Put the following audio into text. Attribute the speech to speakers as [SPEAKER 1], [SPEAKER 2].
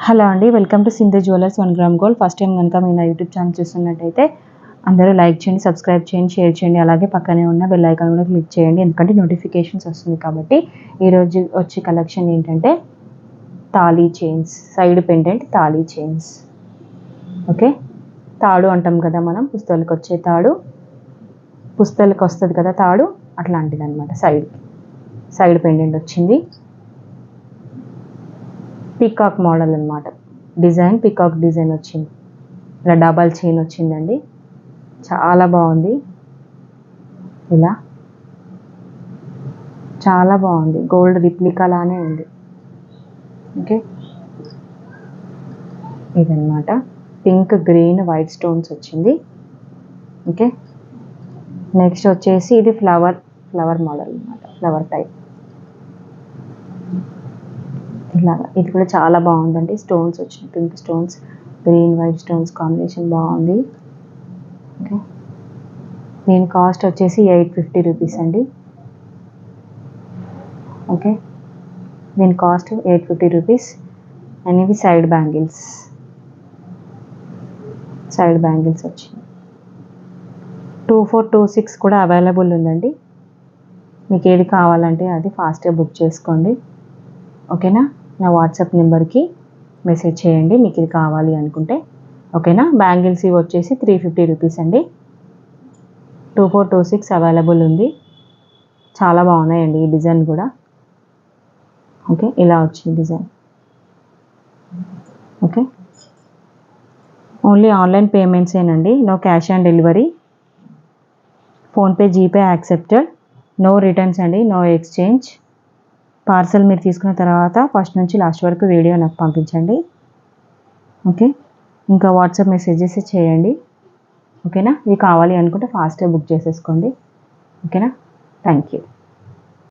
[SPEAKER 1] Hello అండి, welcome to Sindhu jewellers 1 gram gold. First time కనుక మీ నా యూట్యూబ్ ఛానల్ చూస్తున్నట్టయితే అందరూ లైక్ చేయండి, సబ్స్క్రైబ్ చేయండి, షేర్ చేయండి. అలాగే పక్కనే ఉన్న బెల్ ఐకాన్ కూడా క్లిక్ చేయండి, ఎందుకంటే నోటిఫికేషన్స్ వస్తుంది కాబట్టి. ఈరోజు వచ్చే కలెక్షన్ ఏంటంటే thali chains, side pendant thali chains. Okay, తాడు అంటాం కదా మనం, పుస్తకాలకు వచ్చే తాడు, పుస్తకాలకు వస్తుంది కదా తాడు, అట్లాంటిది అనమాట. సైడ్ పెండెంట్ వచ్చింది. పీకాక్ మోడల్ అనమాట, డిజైన్ పీకాక్ డిజైన్ వచ్చింది. ఇలా డబల్ చైన్ వచ్చిందండి, చాలా బాగుంది. ఇలా చాలా బాగుంది, గోల్డ్ రిప్లికా లానే ఉంది. ఓకే, ఇదన్నమాట. పింక్, గ్రీన్, వైట్ స్టోన్స్ వచ్చింది. ఓకే, నెక్స్ట్ వచ్చేసి ఇది ఫ్లవర్ మోడల్ అనమాట, ఫ్లవర్ టైప్. ఇలాగా ఇది కూడా చాలా బాగుందండి. స్టోన్స్ వచ్చినాయి, pink stones, green white stones combination బాగుంది. ఓకే, దీని కాస్ట్ వచ్చేసి 850 రూపీస్ అండి. ఓకే, దీని కాస్ట్ 850 రూపీస్. అండ్ ఇవి సైడ్ బ్యాంగిల్స్ వచ్చింది. 2426 కూడా అవైలబుల్ ఉందండి. మీకు ఏది కావాలంటే అది ఫాస్ట్గా బుక్ చేసుకోండి. ఓకేనా, నా వాట్సాప్ నెంబర్కి మెసేజ్ చేయండి మీకు ఇది కావాలి అనుకుంటే. ఓకేనా, బ్యాంగిల్స్ ఇవి వచ్చేసి 350 రూపీస్ అండి. 2426 అవైలబుల్ ఉంది. చాలా బాగున్నాయండి ఈ డిజైన్ కూడా. ఓకే, ఇలా వచ్చింది డిజైన్. ఓకే, ఓన్లీ ఆన్లైన్ పేమెంట్సేనండి, no cash on delivery. PhonePe, GPay accepted. No returns అండి, నో ఎక్స్చేంజ్. పార్సల్ మీరు తీసుకున్న తర్వాత ఫస్ట్ నుంచి లాస్ట్ వరకు వీడియో నాకు పంపించండి. ఓకే, ఇంకా వాట్సాప్ మెసేజెస్ చేయండి. ఓకేనా, ఇవి కావాలి అనుకుంటే ఫాస్ట్గా బుక్ చేసేసుకోండి. ఓకేనా, థ్యాంక్ యూ.